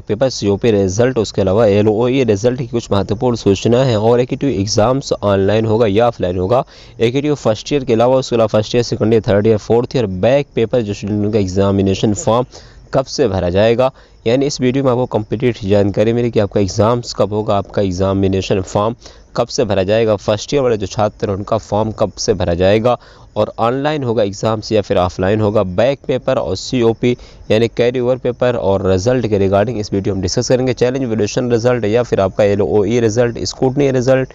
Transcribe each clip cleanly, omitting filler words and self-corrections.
Back paper, COP result, उसके अलावा LOE result की कुछ महत्वपूर्ण सूचना है। और एकेटीयू एग्जाम्स ऑनलाइन होगा या ऑफलाइन होगा। एकेटीयू फर्स्ट ईयर के अलावा उसके अलावा first year, second year, third year, fourth year back paper जो स्टूडेंट का एग्जामिनेशन फॉर्म कब से भरा जाएगा, यानी इस वीडियो में आपको कंप्लीट जानकारी मिली कि आपका एग्ज़ाम्स कब होगा, आपका एग्जामिनेशन फॉर्म कब से भरा जाएगा, फर्स्ट ईयर वाले जो छात्र हैं उनका फॉर्म कब से भरा जाएगा, और ऑनलाइन होगा एग्ज़ाम्स या फिर ऑफलाइन होगा, बैक पेपर और सीओपी यानी कैरी ओवर पेपर और रिजल्ट के रिगार्डिंग इस वीडियो में डिस्कस करेंगे। चैलेंज वैल्यूएशन रिजल्ट या फिर आपका एलओई रिजल्ट, स्क्रूटनी रिजल्ट,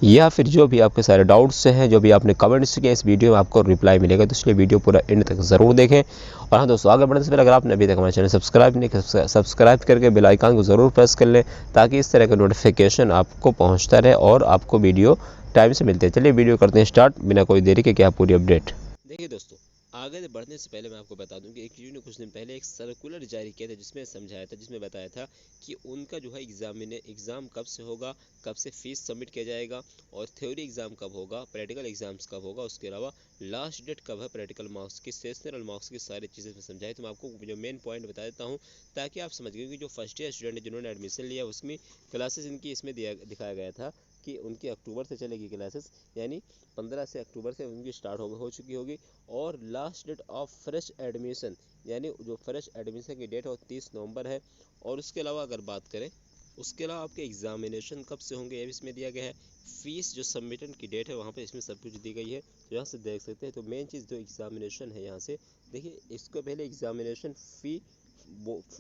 या फिर जो भी आपके सारे डाउट्स हैं, जो भी आपने कमेंट्स किए, इस वीडियो में आपको रिप्लाई मिलेगा, तो इसलिए वीडियो पूरा एंड तक ज़रूर देखें। और हाँ दोस्तों, आगे बढ़ने से पहले अगर आपने अभी तक हमारे चैनल सब्सक्राइब नहीं किया, सब्सक्राइब करके बेल आइकन को ज़रूर प्रेस कर लें, ताकि इस तरह का नोटिफिकेशन आपको पहुँचता रहे और आपको वीडियो टाइम से मिलते हैं। चलिए वीडियो करते हैं स्टार्ट बिना कोई देरी के, क्या पूरी अपडेट। देखिए दोस्तों, आगे बढ़ने से पहले मैं आपको बता दूं कि एकेटीयू ने कुछ दिन पहले एक सर्कुलर जारी किया था, जिसमें समझाया था, जिसमें बताया था कि उनका जो है एग्ज़ाम कब से होगा, कब से फीस सबमिट किया जाएगा, और थ्योरी एग्ज़ाम कब होगा, प्रैक्टिकल एग्ज़ाम्स कब होगा, उसके अलावा लास्ट डेट कब है प्रैक्टिकल मार्क्स की, सेशनल मार्क्स की, सारी चीज़ें मैं समझाई। तो मैं आपको जो मेन पॉइंट बता देता हूँ ताकि आप समझ गए कि जो फर्स्ट ईयर स्टूडेंट है जिन्होंने एडमिशन लिया, उसमें क्लासेस इनकी इसमें दिखाया गया था कि उनकी अक्टूबर से चलेगी क्लासेस, यानी 15 से अक्टूबर से उनकी स्टार्ट हो चुकी होगी। और last date of fresh admission, यानी जो फ्रेश एडमिशन की डेट है वो 30 नवंबर है। और उसके अलावा अगर बात करें, उसके अलावा आपके एग्जामिनेशन कब से होंगे ये भी इसमें दिया गया है। फीस जो सबमिशन की डेट है वहाँ पे इसमें सब कुछ दी गई है, तो यहाँ से देख सकते हैं। तो मेन चीज़ जो एग्जामिनेशन है, यहाँ से देखिए, इसको पहले एग्जामिनेशन फ़ी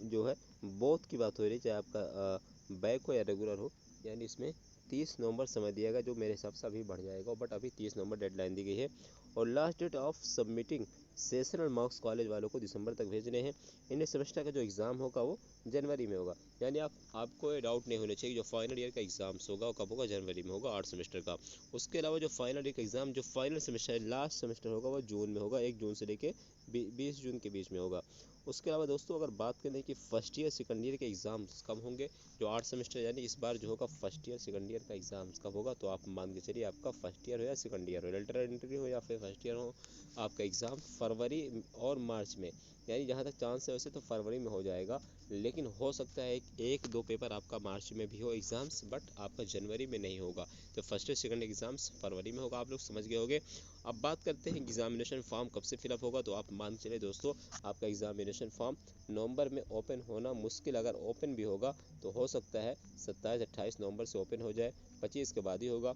जो है बोथ की बात हो रही है, चाहे आपका बैक हो या रेगुलर हो, यानी इसमें 30 नवंबर समय दिया गया, जो मेरे हिसाब से अभी बढ़ जाएगा, बट अभी 30 नवंबर डेडलाइन दी गई है। और last date of submitting sessional marks college वालों को दिसंबर तक भेजने हैं। इन सेमेस्टर का जो एग्ज़ाम होगा वो जनवरी में होगा, यानी आपको ये डाउट नहीं होना चाहिए, जो फाइनल ईयर का एग्ज़ाम्स होगा वो कब होगा, जनवरी में होगा 8 सेमेस्टर का। उसके अलावा जो फाइनल ईयर का एग्ज़ाम, जो फाइनल सेमेस्टर लास्ट सेमेस्टर होगा, वो जून में होगा, 1 जून से लेके 20 जून के बीच में होगा। उसके अलावा दोस्तों, अगर बात करें कि फर्स्ट ईयर सेकंड ईयर के एग्ज़ाम्स कब होंगे, जो 8 सेमेस्टर, यानी इस बार जो होगा फर्स्ट ईयर सेकंड ईयर का एग्ज़ाम्स कब होगा, तो आप मान के चलिए आपका फर्स्ट ईयर हो या सेकंड ईयर हो, लेटर एंट्री हो या फिर फर्स्ट ईयर हो, आपका एग्ज़ाम फरवरी और मार्च में, यानी जहाँ तक चांस है वैसे तो फरवरी में हो जाएगा, लेकिन हो सकता है एक दो पेपर आपका मार्च में भी हो एग्ज़ाम्स, बट आपका जनवरी में नहीं होगा। तो फर्स्ट और सेकंड एग्ज़ाम्स फरवरी में होगा, आप लोग समझ गए होंगे। अब बात करते हैं एग्जामिनेशन फॉर्म कब से फिलअप होगा, तो आप मान चले दोस्तों, आपका एग्जामिनेशन फॉर्म नवंबर में ओपन होना मुश्किल, अगर ओपन भी होगा तो हो सकता है 27-28 नवंबर से ओपन हो जाए, 25 के बाद ही होगा।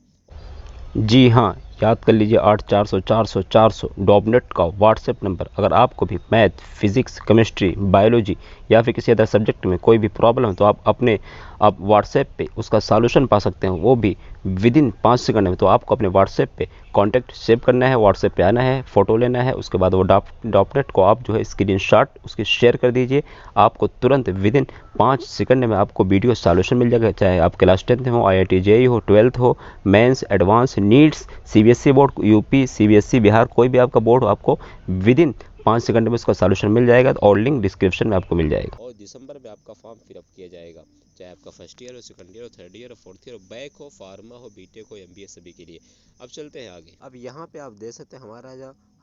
जी हाँ, याद कर लीजिए 8400 डॉपनेट का व्हाट्सएप नंबर। अगर आपको भी मैथ, फिजिक्स, केमिस्ट्री, बायोलॉजी या फिर किसी अदर सब्जेक्ट में कोई भी प्रॉब्लम है, तो आप व्हाट्सएप पे उसका सॉल्यूशन पा सकते हैं, वो भी विद इन 5 सेकंड में। तो आपको अपने व्हाट्सएप पे कॉन्टैक्ट सेव करना है, व्हाट्सएप पे आना है, फ़ोटो लेना है, उसके बाद वो डॉपनेट को आप जो है स्क्रीनशॉट उसकी शेयर कर दीजिए। आपको तुरंत विद इन 5 सेकंड में आपको वीडियो सॉल्यूशन मिल जाएगा, चाहे आप क्लास 10th हो, IIT JEE हो, 12th हो, mains, advance, NEETs, CBSE board, UP, CBSE, Bihar, कोई भी आपका बोर्ड हो, आपको विद इन 5 सेकंड में उसका सॉल्यूशन मिल जाएगा, और लिंक डिस्क्रिप्शन में आपको मिल जाएगा। और दिसंबर में आपका फॉर्म फिलअप किया जाएगा, चाहे आपका फर्स्ट ईयर हो, सेकंड ईयर हो, थर्ड ईयर हो, फोर्थ ईयर हो, बैक हो, फार्मा हो, बीटेक हो, एमबीए, सभी के लिए। अब चलते हैं आगे। अब यहाँ पे आप देख सकते हैं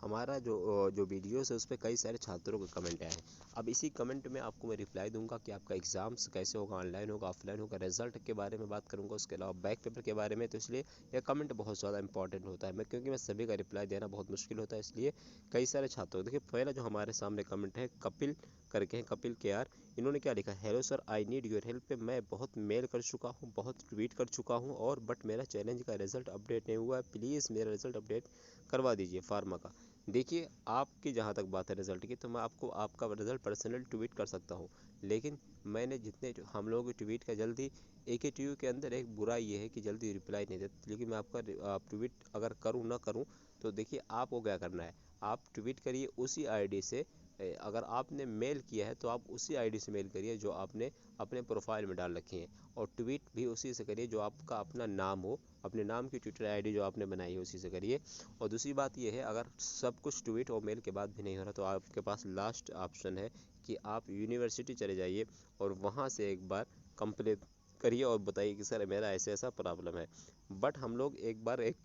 हमारा जो वीडियोस है उस पर कई सारे छात्रों के कमेंट आए हैं। अब इसी कमेंट में आपको मैं रिप्लाई दूंगा कि आपका एग्जाम्स कैसे होगा, ऑनलाइन होगा, ऑफलाइन होगा, रिजल्ट के बारे में बात करूंगा, उसके अलावा बैक पेपर के बारे में। तो इसलिए यह कमेंट बहुत ज़्यादा इंपॉर्टेंट होता है, क्योंकि मैं सभी का रिप्लाई देना बहुत मुश्किल होता है, इसलिए कई सारे छात्रों, देखिए पहला जो हमारे सामने कमेंट है, कपिल करके हैं, कपिल के आर, इन्होंने क्या लिखा, hello sir, I need your help. मैं बहुत मेल कर चुका हूँ, बहुत ट्वीट कर चुका हूँ, और बट मेरा चैलेंज का रिजल्ट अपडेट नहीं हुआ है, प्लीज़ मेरा रिजल्ट अपडेट करवा दीजिए फार्मा का। देखिए, आपकी जहाँ तक बात है रिजल्ट की, तो मैं आपको आपका रिजल्ट पर्सनल ट्वीट कर सकता हूँ, लेकिन मैंने जितने हम लोगों की ट्वीट का जल्दी, एकेटीयू के अंदर एक बुराई ये है कि जल्दी रिप्लाई नहीं देते, लेकिन मैं आपका ट्वीट अगर करूँ ना करूँ, तो देखिए आपको क्या करना है, आप ट्वीट करिए उसी आईडी से। अगर आपने मेल किया है तो आप उसी आईडी से मेल करिए जो आपने अपने प्रोफाइल में डाल रखी है, और ट्वीट भी उसी से करिए जो आपका अपना नाम हो, अपने नाम की ट्विटर आईडी जो आपने बनाई है उसी से करिए। और दूसरी बात यह है, अगर सब कुछ ट्वीट और मेल के बाद भी नहीं हो रहा, तो आपके पास लास्ट ऑप्शन है कि आप यूनिवर्सिटी चले जाइए और वहाँ से एक बार कंप्लेन करिए और बताइए कि सर मेरा ऐसा ऐसा प्रॉब्लम है। बट हम लोग एक बार एक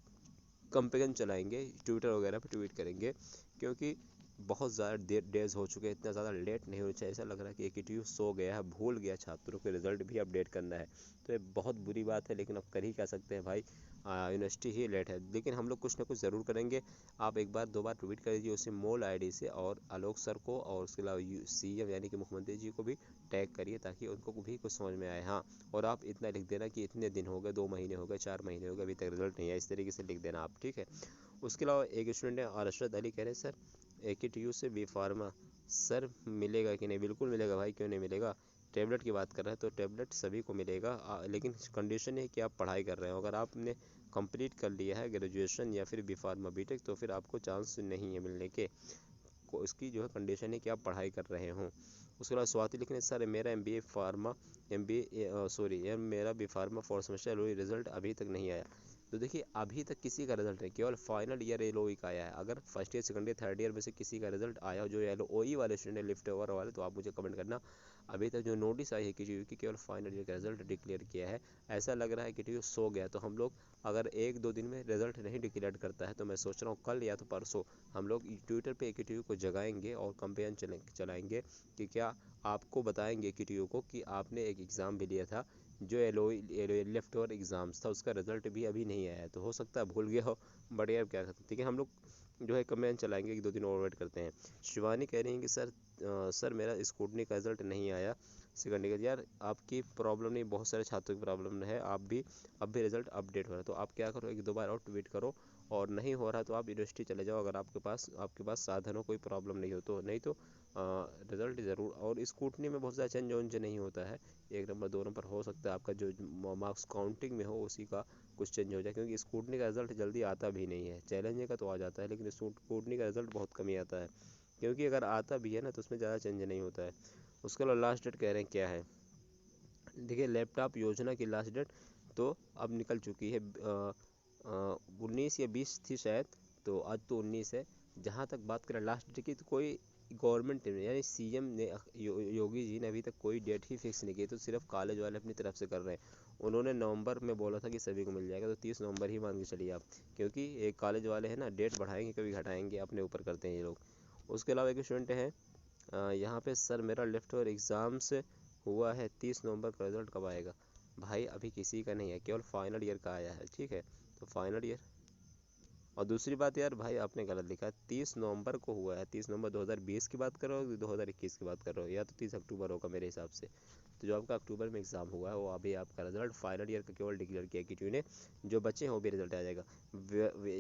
कंपेन चलाएंगे, ट्विटर वगैरह पर ट्वीट करेंगे, क्योंकि बहुत ज़्यादा डेज हो चुके हैं, इतना ज़्यादा लेट नहीं होना चाहिए। ऐसा लग रहा है कि AKTU सो गया है, भूल गया छात्रों के रिज़ल्ट भी अपडेट करना है। तो ये बहुत बुरी बात है, लेकिन अब कर ही क्या सकते हैं भाई, यूनिवर्सिटी ही लेट है। लेकिन हम लोग कुछ ना कुछ ज़रूर करेंगे। आप एक बार 2 बार ट्वीट कर दीजिए उसी मोल ID से, और आलोक सर को और उसके अलावा CM यानी कि मुख्यमंत्री जी को भी टैग करिए, ताकि उनको भी कुछ समझ में आए। हाँ, और आप इतना लिख देना कि इतने दिन हो गए, 2 महीने हो गए, 4 महीने हो गए, अभी तक रिजल्ट नहीं आया, इस तरीके से लिख देना आप, ठीक है। उसके अलावा एक स्टूडेंट है अरशद अली, कह रहे हैं सर AKTU से B Pharma सर मिलेगा कि नहीं? बिल्कुल मिलेगा भाई, क्यों नहीं मिलेगा। टैबलेट की बात कर रहे हैं तो टैबलेट सभी को मिलेगा, लेकिन कंडीशन है कि आप पढ़ाई कर रहे हो। अगर आपने कंप्लीट कर लिया है ग्रेजुएशन या फिर B Pharma B.Tech, तो फिर आपको चांस नहीं है मिलने के। इसकी जो है कंडीशन है कि आप पढ़ाई कर रहे हों। उसके बाद स्वाति लिख रहे हैं सर मेरा मेरा B Pharma 4th semester LOE result अभी तक नहीं आया। तो देखिए, अभी तक किसी का रिजल्ट नहीं, केवल फाइनल ईयर LOE का आया है। अगर first year, second year, third year में से किसी का रिजल्ट आया हो जो LOE वाले स्टूडेंट, लिफ्ट ओवर वाले, तो आप मुझे कमेंट करना। अभी तक जो नोटिस आई है KTU की, केवल फाइनल ईयर का रिजल्ट डिक्लेयर किया है। ऐसा लग रहा है KTU सो गया। तो हम लोग अगर 1-2 दिन में रिजल्ट नहीं डिक्लेयर करता है, तो मैं सोच रहा हूँ कल या तो परसों हम लोग ट्विटर पे KTU को जगाएंगे और कैंपेन चलाएंगे कि क्या आपको बताएंगे KTU को कि आपने एक एग्ज़ाम भी लिया था जो LOE लेफ्ट ओवर एग्ज़ाम्स था, उसका रिजल्ट भी अभी नहीं आया है। तो हो सकता है भूल गया हो, बट यार क्या कर सकते हैं। ठीक है, हम लोग जो है कैंपेन चलाएंगे, 1-2 दिन और वेट करते हैं। शिवानी कह रही हैं कि सर मेरा स्कूटनी का रिजल्ट नहीं आया सेकंड ईयर। यार आपकी प्रॉब्लम नहीं, बहुत सारे छात्रों की प्रॉब्लम है। आप भी अब भी रिजल्ट अपडेट हो रहा है, तो आप क्या करो, 1-2 बार और ट्वीट करो, और नहीं हो रहा तो आप यूनिवर्सिटी चले जाओ, अगर आपके पास साधन हो, कोई प्रॉब्लम नहीं हो तो। नहीं तो रिजल्ट ज़रूर। और स्कूटनी में बहुत ज़्यादा चेंज वेंज नहीं होता है, 1 नंबर 2 नंबर हो सकता है, आपका जो मार्क्स काउंटिंग में हो उसी का कुछ चेंज हो जाए, क्योंकि स्कूटनी का रिजल्ट जल्दी आता भी नहीं है। चैलेंज का तो आ जाता है, लेकिन स्कूटनी का रिजल्ट बहुत कम ही आता है, क्योंकि अगर आता भी है ना तो उसमें ज़्यादा चेंज नहीं होता है। उसके अलावा लास्ट डेट कह रहे हैं क्या है, देखिए लैपटॉप योजना की लास्ट डेट तो अब निकल चुकी है, 19 या 20 थी शायद, तो आज तो 19 है। जहाँ तक बात करें लास्ट डेट की, तो कोई गवर्नमेंट ने यानी CM ने योगी जी ने अभी तक कोई डेट ही फिक्स नहीं की, तो सिर्फ कॉलेज वाले अपनी तरफ से कर रहे हैं। उन्होंने नवंबर में बोला था कि सभी को मिल जाएगा, तो 30 नवंबर ही मान के चलिए आप, क्योंकि एक कॉलेज वाले हैं ना, डेट बढ़ाएंगे कभी घटाएंगे, अपने ऊपर करते हैं ये लोग। उसके अलावा एक स्टूडेंट है यहाँ पे, सर मेरा लेफ्ट ओवर एग्ज़ाम्स हुआ है, 30 नवंबर का रिजल्ट कब आएगा? भाई अभी किसी का नहीं है, केवल फाइनल ईयर का आया है, ठीक है। तो फाइनल ईयर, और दूसरी बात यार भाई आपने गलत लिखा है, 30 नवंबर को हुआ है। 30 नवंबर 2020 की बात कर रहे हो, 2021 की बात कर रहे हो, या तो 30 अक्टूबर होगा मेरे हिसाब से। तो जो आपका अक्टूबर में एग्ज़ाम हुआ है, वो अभी आपका रिजल्ट फाइनल ईयर का केवल डिक्लेयर किया KTU ने। जो बच्चे हैं वो भी रिजल्ट आ जाएगा।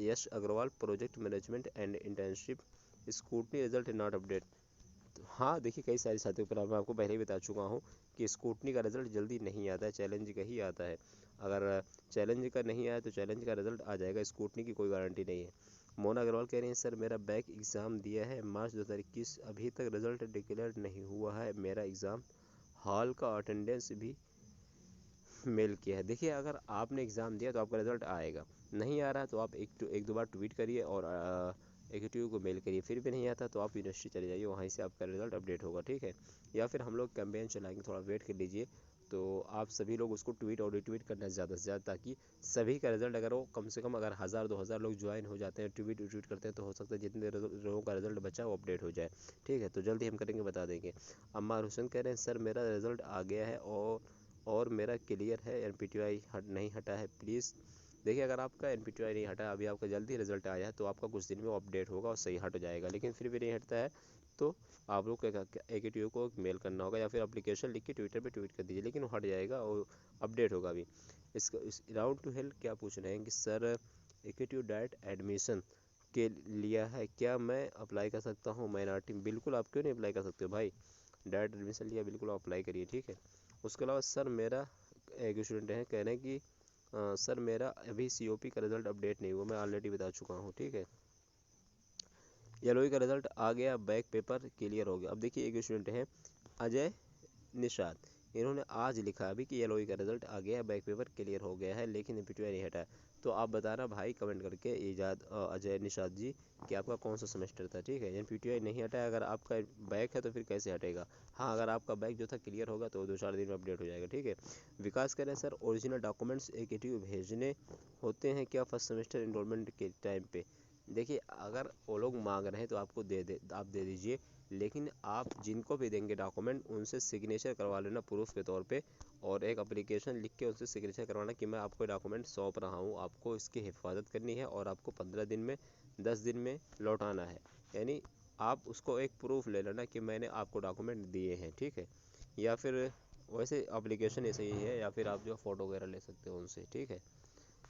Yash Agarwal project management and internship scrutiny result not update. तो हाँ देखिए, कई सारी साथियों पर मैं आपको पहले ही बता चुका हूँ कि स्कूटनी का रिजल्ट जल्दी नहीं आता है, चैलेंज का ही आता है। अगर चैलेंज का नहीं आया तो चैलेंज का रिजल्ट आ जाएगा, स्कूटनी की कोई गारंटी नहीं है। मोना अग्रवाल कह रही हैं सर मेरा बैक एग्ज़ाम दिया है मार्च 2021, अभी तक रिजल्ट डिक्लेयर नहीं हुआ है, मेरा एग्ज़ाम हॉल का अटेंडेंस भी मेल किया है। देखिए, अगर आपने एग्ज़ाम दिया तो आपका रिजल्ट आएगा, नहीं आ रहा तो आप 1-2 बार ट्वीट करिए और AKTU को मेल करिए, फिर भी नहीं आता तो आप यूनिवर्सिटी चले जाइए, वहीं से आपका रिजल्ट अपडेट होगा, ठीक है। या फिर हम लोग कैंपेन चलाएंगे, थोड़ा वेट कर लीजिए। तो आप सभी लोग उसको ट्वीट और रिट्वीट करना ज़्यादा से ज़्यादा, ताकि सभी का रिजल्ट, अगर वो कम से कम अगर 1000-2000 लोग ज्वाइन हो जाते हैं, ट्वीट रिट्वीट करते हैं, तो हो सकता है जितने लोगों का रिजल्ट बचा वो अपडेट हो जाए, ठीक है। तो जल्दी हम करेंगे, बता देंगे। अम्मार हुसैन कह रहे हैं सर मेरा रिजल्ट आ गया है और मेरा क्लियर है, NPTI नहीं हटा है प्लीज़। देखिए, अगर आपका NPTI नहीं हटा, अभी आपका जल्दी रिजल्ट आया है, तो आपका कुछ दिन में वो अपडेट होगा और सही हट जाएगा। लेकिन फिर भी नहीं हटता है तो आप लोग क्या AKTU को मेल करना होगा, या फिर एप्लीकेशन लिख के ट्विटर पे ट्वीट कर दीजिए, लेकिन वो हट जाएगा और अपडेट होगा भी। इस राउंड टू हेल्थ क्या पूछ रहे हैं कि सर AKTU डायरेक्ट एडमिशन के लिया है, क्या मैं अप्लाई कर सकता हूँ? माइनॉरिटी, बिल्कुल आप क्यों नहीं अप्लाई कर सकते हो भाई, डायरेक्ट एडमिशन लिया, बिल्कुल आप अप्लाई करिए, ठीक है। उसके अलावा सर मेरा एक स्टूडेंट है, कह रहे हैं कि सर मेरा अभी COP का रिज़ल्ट अपडेट नहीं हुआ, मैं ऑलरेडी बता चुका हूँ, ठीक है। LOE का रिज़ल्ट आ गया, बैक पेपर क्लियर हो गया। अब देखिए, एक स्टूडेंट है अजय निषाद, इन्होंने आज लिखा अभी कि LOE का रिज़ल्ट आ गया, बैक पेपर क्लियर हो गया है, लेकिन NPTI नहीं हटा है। तो आप बताना भाई कमेंट करके, अजय निषाद जी, कि आपका कौन सा सेमेस्टर था, ठीक है। NPTI नहीं हटा है, अगर आपका बैक है तो फिर कैसे हटेगा? हाँ, अगर आपका बैक जो था क्लियर होगा तो 2-4 दिन में अपडेट हो जाएगा, ठीक है। विकास करें सर ओरिजिनल डॉक्यूमेंट्स AKTU भेजने होते हैं क्या फर्स्ट सेमेस्टर इनरोलमेंट के टाइम पे? देखिए अगर वो लोग मांग रहे हैं तो आपको आप दे दीजिए, लेकिन आप जिनको भी देंगे डॉक्यूमेंट उनसे सिग्नेचर करवा लेना प्रूफ के तौर पे, और एक एप्लीकेशन लिख के उनसे सिग्नेचर करवाना कि मैं आपको डॉक्यूमेंट सौंप रहा हूँ, आपको इसकी हिफाजत करनी है और आपको 15 दिन में 10 दिन में लौटाना है। यानी आप उसको एक प्रूफ ले लेना कि मैंने आपको डॉक्यूमेंट दिए हैं, ठीक है। या फिर वैसे एप्लीकेशन ऐसे ही है, या फिर आप जो फ़ोटो वगैरह ले सकते हो उनसे, ठीक है।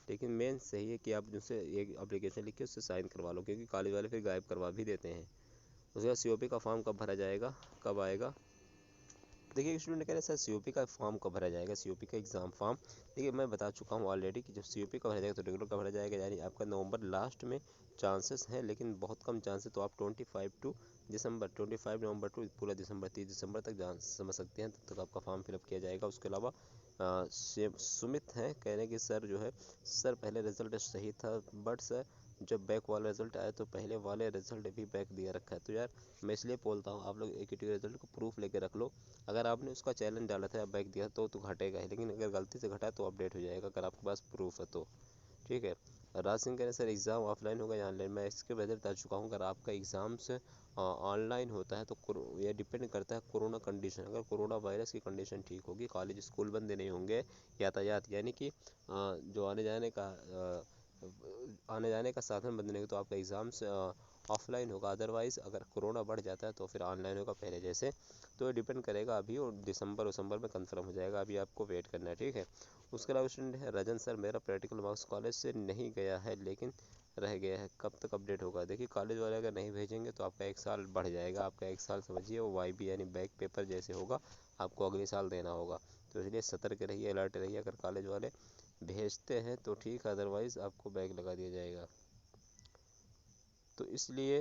लेकिन मेन सही है कि आप जिससे एक एप्लीकेशन लिख के उससे साइन करवा लो, क्योंकि कॉलेज वाले फिर गायब करवा भी देते हैं। उसके बाद सीओपी का फॉर्म कब भरा जाएगा, कब आएगा? देखिए स्टूडेंट कह रहे हैं सर सीओपी का फॉर्म कब भरा जाएगा, सीओपी का एग्ज़ाम फॉर्म। देखिए मैं बता चुका हूँ ऑलरेडी कि जब सीओपी का भरा जाएगा तो रेगुलर का भरा जाएगा, यानी आपका नवंबर लास्ट में चांसेस हैं, लेकिन बहुत कम चांस है। तो आप 25 नवंबर टू पूरा दिसंबर 30 दिसंबर तक जान समझ सकते हैं, तब तक आपका फॉर्म फिलअप किया जाएगा। उसके अलावा सुमित हैं कह रहे हैं कि सर जो है सर पहले रिजल्ट सही था, बट सर जब बैक वाला रिजल्ट आया तो पहले वाले रिजल्ट भी बैक दिया रखा है। तो यार मैं इसलिए बोलता हूँ आप लोग एक रिजल्ट को प्रूफ लेके रख लो। अगर आपने उसका चैलेंज डाला था या बैक दिया तो घटेगा ही, लेकिन अगर गलती से घटा तो अपडेट हो जाएगा अगर आपके पास प्रूफ है तो, ठीक है। राज सिंह कह रहे हैं सर एग्ज़ाम ऑफलाइन होगा या ऑनलाइन। मैं इसके वजह बता चुका हूँ, अगर आपका एग्ज़ाम्स ऑनलाइन होता है तो ये डिपेंड करता है कोरोना कंडीशन। अगर कोरोना वायरस की कंडीशन ठीक होगी, कॉलेज स्कूल बंद नहीं होंगे, यातायात यानी कि जो आने जाने का साधन बंद नहीं होगा, तो आपका एग्ज़ाम्स ऑफलाइन होगा। अदरवाइज़ अगर कोरोना बढ़ जाता है तो फिर ऑनलाइन होगा पहले जैसे। तो ये डिपेंड करेगा अभी, और दिसंबर में कंफर्म हो जाएगा, अभी आपको वेट करना है, ठीक है। उसके अलावा स्टूडेंट है रजन सर मेरा प्रैक्टिकल मार्क्स कॉलेज से नहीं गया है लेकिन रह गया है, कब तक अपडेट होगा? देखिए कॉलेज वाले अगर नहीं भेजेंगे तो आपका 1 साल बढ़ जाएगा, आपका 1 साल समझिए वो वाईबी यानी बैक पेपर जैसे होगा, आपको अगले साल देना होगा। तो इसलिए सतर्क रहिए, अलर्ट रहिए, अगर कॉलेज वाले भेजते हैं तो ठीक है, अदरवाइज़ आपको बैक लगा दिया जाएगा। तो इसलिए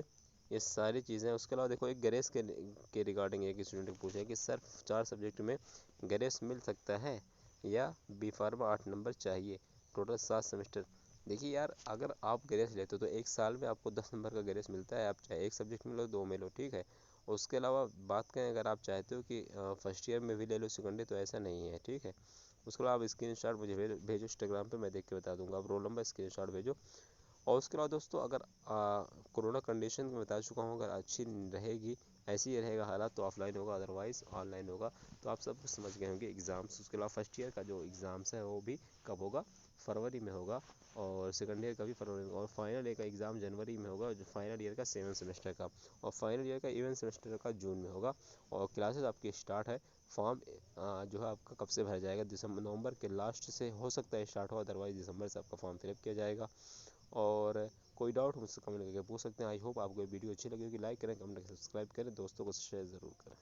ये सारी चीज़ें। उसके अलावा देखो एक ग्रेस के रिगार्डिंग एक स्टूडेंट ने पूछा है कि सर 4 सब्जेक्ट में ग्रेस मिल सकता है या बी फार्मा 8 नंबर चाहिए, टोटल 7 सेमेस्टर। देखिए यार अगर आप ग्रेस लेते हो तो 1 साल में आपको 10 नंबर का ग्रेस मिलता है, आप चाहे एक सब्जेक्ट में लो 2 में लो, ठीक है। उसके अलावा बात करें अगर आप चाहते हो कि फर्स्ट ईयर में भी ले लो सेकेंड ईयर, तो ऐसा नहीं है, ठीक है। उसके अलावा आप स्क्रीनशॉट मुझे भेजो इंस्टाग्राम पे, मैं देख के बता दूंगा। आप रोल नंबर स्क्रीनशॉट भेजो। और उसके अलावा दोस्तों अगर कोरोना कंडीशन में बता चुका हूँ, अगर अच्छी रहेगी, ऐसी ही रहेगा हालात तो ऑफलाइन होगा, अदरवाइज़ ऑनलाइन होगा। तो आप सब कुछ समझ गए होंगे एग्ज़ाम्स। उसके अलावा फर्स्ट ईयर का जो एग्ज़ाम्स है वो भी कब होगा, फरवरी में होगा, और सेकंड ईयर का भी फरवरी में, और फाइनल ईयर का एग्ज़ाम जनवरी में होगा, जो फाइनल ईयर का 7 सेमेस्टर का, और फाइनल ईयर का इवन सेमेस्टर का जून में होगा। और क्लासेस आपकी स्टार्ट है। फॉर्म जो है आपका कब से भरा जाएगा, नवंबर के लास्ट से हो सकता है स्टार्ट हो, अदरवाइज़ दिसंबर से आपका फॉर्म फिलअप किया जाएगा। और कोई डाउट मुझसे कमेंट करके पूछ सकते हैं। आई होप आपको ये वीडियो अच्छी लगी होगी। लाइक करें, कमेंट करें, सब्सक्राइब करें, दोस्तों को शेयर ज़रूर करें।